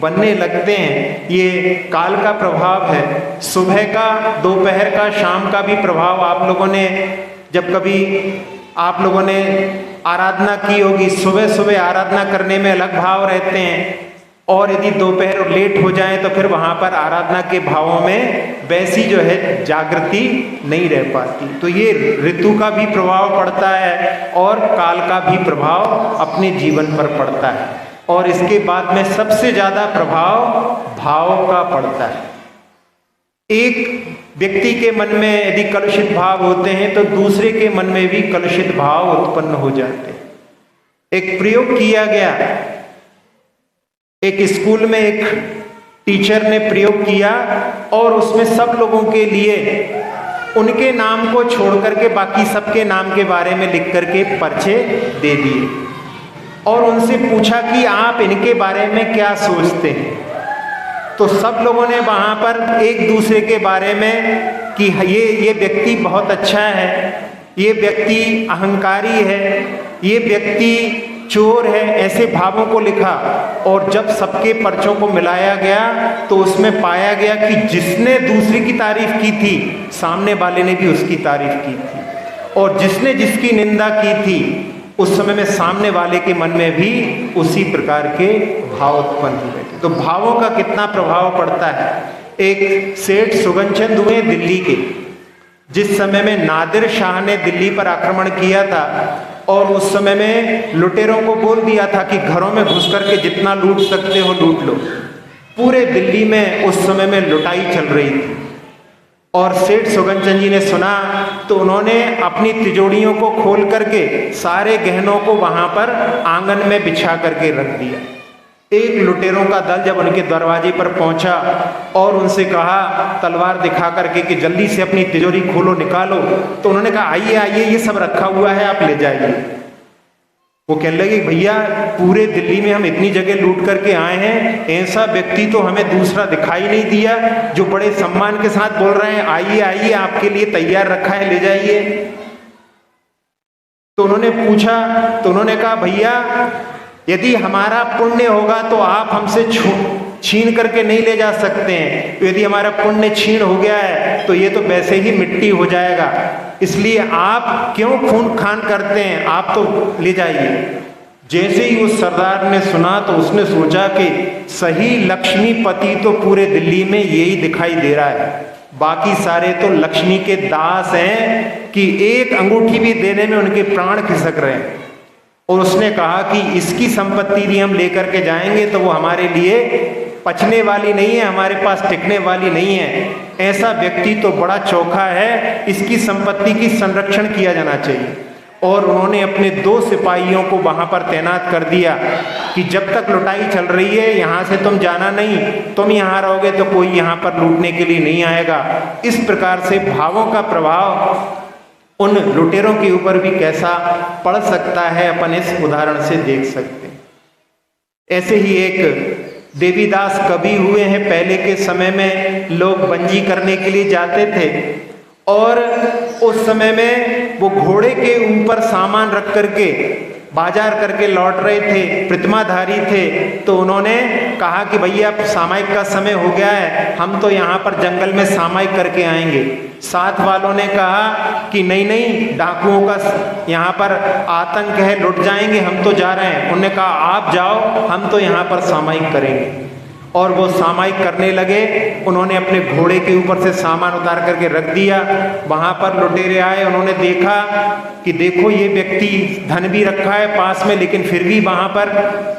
बनने लगते हैं। ये काल का प्रभाव है। सुबह का, दोपहर का, शाम का भी प्रभाव आप लोगों ने, जब कभी आप लोगों ने आराधना की होगी, सुबह सुबह आराधना करने में अलग भाव रहते हैं, और यदि दोपहर लेट हो जाए तो फिर वहां पर आराधना के भावों में वैसी जो है जागृति नहीं रह पाती। तो ये ऋतु का भी प्रभाव पड़ता है और काल का भी प्रभाव अपने जीवन पर पड़ता है। और इसके बाद में सबसे ज्यादा प्रभाव भाव का पड़ता है। एक व्यक्ति के मन में यदि कलुषित भाव होते हैं तो दूसरे के मन में भी कलुषित भाव उत्पन्न हो जाते हैं। एक प्रयोग किया गया, एक स्कूल में एक टीचर ने प्रयोग किया और उसमें सब लोगों के लिए उनके नाम को छोड़ करके बाकी सबके नाम के बारे में लिख करके पर्चे दे दिए और उनसे पूछा कि आप इनके बारे में क्या सोचते हैं। तो सब लोगों ने वहां पर एक दूसरे के बारे में कि ये व्यक्ति बहुत अच्छा है, ये व्यक्ति अहंकारी है, ये व्यक्ति चोर है, ऐसे भावों को लिखा। और जब सबके पर्चों को मिलाया गया तो उसमें पाया गया कि जिसने दूसरे की तारीफ की थी सामने वाले ने भी उसकी तारीफ की थी, और जिसने जिसकी निंदा की थी उस समय में सामने वाले के मन में भी उसी प्रकार के भाव उत्पन्न हुए थे। तो भावों का कितना प्रभाव पड़ता है। एक सेठ सुगनचंद हुए दिल्ली के, जिस समय में नादिर शाह ने दिल्ली पर आक्रमण किया था और उस समय में लुटेरों को बोल दिया था कि घरों में घुस करके जितना लूट सकते हो लूट लो। पूरे दिल्ली में उस समय में लुटाई चल रही थी और सेठ सुगनचंद जी ने सुना तो उन्होंने अपनी तिजोरियों को खोल करके सारे गहनों को वहां पर आंगन में बिछा करके रख दिया। एक लुटेरों का दल जब उनके दरवाजे पर पहुंचा और उनसे कहा तलवार दिखा करके कि जल्दी से अपनी तिजोरी खोलो, निकालो, तो उन्होंने कहा आइए आइए, ये सब रखा हुआ है, आप ले जाइए। वो कहने लगे भैया पूरे दिल्ली में हम इतनी जगह लूट करके आए हैं, ऐसा व्यक्ति तो हमें दूसरा दिखाई नहीं दिया जो बड़े सम्मान के साथ बोल रहे हैं आइए आइए, आपके लिए तैयार रखा है, ले जाइए। तो उन्होंने पूछा, तो उन्होंने कहा भैया यदि हमारा पुण्य होगा तो आप हमसे छीन करके नहीं ले जा सकते हैं, तो यदि हमारा पुण्य छीन हो गया है तो ये तो वैसे ही मिट्टी हो जाएगा, इसलिए आप क्यों खून खान करते हैं, आप तो ले जाइए। जैसे ही उस सरदार ने सुना तो उसने सोचा कि सही लक्ष्मीपति तो पूरे दिल्ली में यही दिखाई दे रहा है, बाकी सारे तो लक्ष्मी के दास हैं कि एक अंगूठी भी देने में उनके प्राण खिसक रहे हैं। और उसने कहा कि इसकी संपत्ति यदि हम लेकर के जाएंगे तो वो हमारे लिए पचने वाली नहीं है, हमारे पास टिकने वाली नहीं है, ऐसा व्यक्ति तो बड़ा चोखा है, इसकी संपत्ति की संरक्षण किया जाना चाहिए। और उन्होंने अपने 2 सिपाहियों को वहां पर तैनात कर दिया कि जब तक लुटाई चल रही है यहाँ से तुम जाना नहीं, तुम यहाँ रहोगे तो कोई यहाँ पर लूटने के लिए नहीं आएगा। इस प्रकार से भावों का प्रभाव उन लुटेरों के ऊपर भी कैसा पड़ सकता है अपन इस उदाहरण से देख सकते हैं। ऐसे ही एक देवीदास कवि हुए हैं, पहले के समय में लोग बंजी करने के लिए जाते थे और उस समय में वो घोड़े के ऊपर सामान रख करके बाजार करके लौट रहे थे, प्रतिमाधारी थे, तो उन्होंने कहा कि भैया अब सामायिक का समय हो गया है, हम तो यहाँ पर जंगल में सामायिक करके आएंगे। साथ वालों ने कहा कि नहीं नहीं, डाकुओं का यहाँ पर आतंक है, लुट जाएंगे, हम तो जा रहे हैं। उन्होंने कहा आप जाओ, हम तो यहाँ पर सामायिक करेंगे। और वो सामायिक करने लगे। उन्होंने अपने घोड़े के ऊपर से सामान उतार करके रख दिया। वहाँ पर लुटेरे आए, उन्होंने देखा कि देखो ये व्यक्ति धन भी रखा है पास में, लेकिन फिर भी वहाँ पर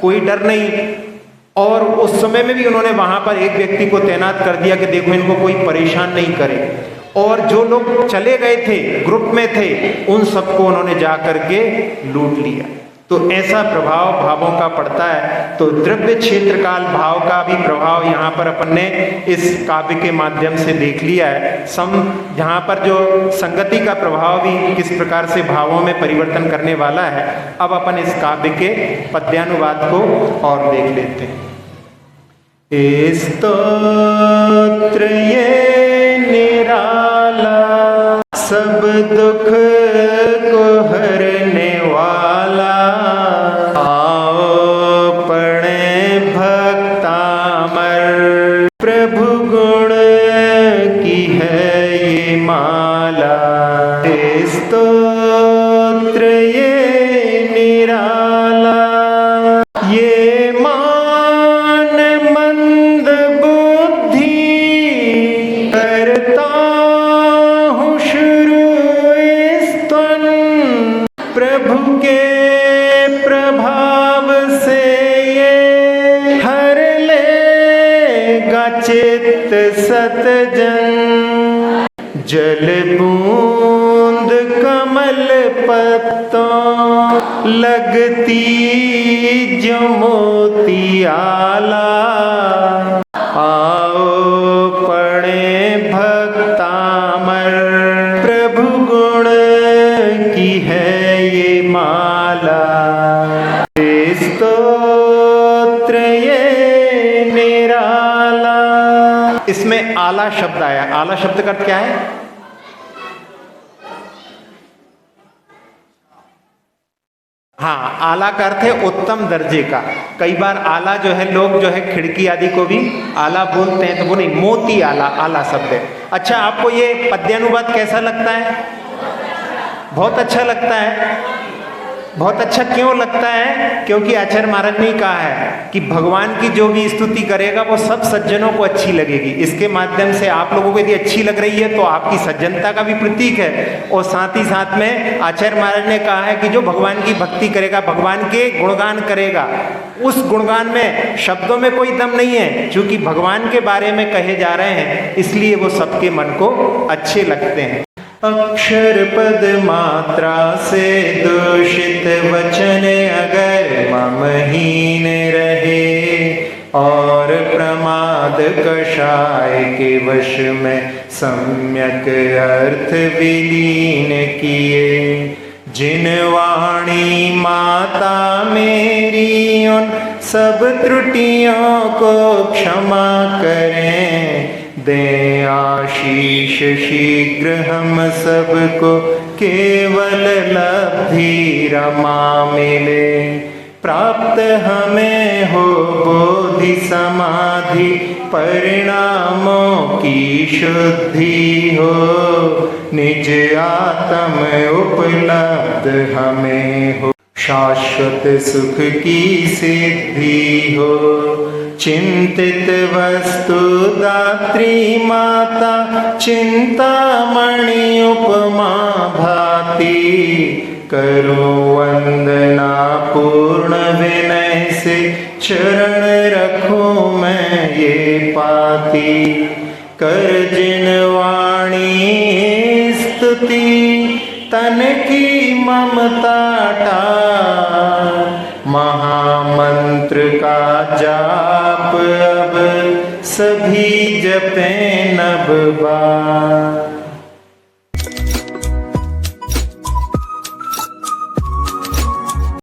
कोई डर नहीं। और उस समय में भी उन्होंने वहाँ पर एक व्यक्ति को तैनात कर दिया कि देखो इनको कोई परेशान नहीं करे। और जो लोग चले गए थे, ग्रुप में थे, उन सबको उन्होंने जा करके लूट लिया। तो ऐसा प्रभाव भावों का पड़ता है। तो द्रव्य क्षेत्र काल भाव का भी प्रभाव यहाँ पर अपन ने इस काव्य के माध्यम से देख लिया है। यहाँ पर जो संगति का प्रभाव भी किस प्रकार से भावों में परिवर्तन करने वाला है, अब अपन इस काव्य के पद्यानुवाद को और देख लेते हैं। स्तोत्र ये निराला, सब दुख को हरने वाला, आओ पढ़े भक्तामर, प्रभु गुण की है ये माला। स्तोत्र ये निराला, ये मान मंद बुद्धि, करता हूँ शुरू स्तन, प्रभु के प्रभाव से ये हर लेगा चित्त सतजन। जल बूंद कमल पत्तों, लगती जो मोती आला, आओ पढ़े भक्तामर, प्रभु गुण की है ये माला। स्तोत्र ये निराला, इसमें आला शब्द आया। आला शब्द का अर्थ क्या है? हाँ, आला का अर्थ है उत्तम दर्जे का। कई बार आला जो है, लोग जो है खिड़की आदि को भी आला बोलते हैं, तो वो नहीं, मोती आला आला शब्द है। अच्छा, आपको ये पद्यानुवाद कैसा लगता है? बहुत अच्छा लगता है। बहुत अच्छा क्यों लगता है? क्योंकि आचार्य महाराज ने कहा है कि भगवान की जो भी स्तुति करेगा वो सब सज्जनों को अच्छी लगेगी। इसके माध्यम से आप लोगों को यदि अच्छी लग रही है तो आपकी सज्जनता का भी प्रतीक है। और साथ ही साथ में आचार्य महाराज ने कहा है कि जो भगवान की भक्ति करेगा, भगवान के गुणगान करेगा, उस गुणगान में शब्दों में कोई दम नहीं है, क्योंकि भगवान के बारे में कहे जा रहे हैं, इसलिए वो सबके मन को अच्छे लगते हैं। अक्षर पद मात्रा से दूषित वचन अगर ममहीन रहे, और प्रमाद कषाय के वश में सम्यक अर्थ विलीन किए, जिन वाणी माता मेरी उन सब त्रुटियों को क्षमा करें, दे आशीष शीघ्र हम सबको, केवल लब्धि रमा मिले, प्राप्त हमें हो बोधि समाधि, परिणामों की शुद्धि हो, निज आत्म उपलब्ध हमें हो, शाश्वत सुख की सिद्धि हो, चिंतित वस्तु दात्री माता, चिंतामणि उपमा भाती, करो वंदना पूर्ण विनय से, चरण रखूं मैं ये पाती, कर जिन वाणी स्तुति, तन की ममता टार, महामंत्र का जाप अब सभी जपें नभ बार।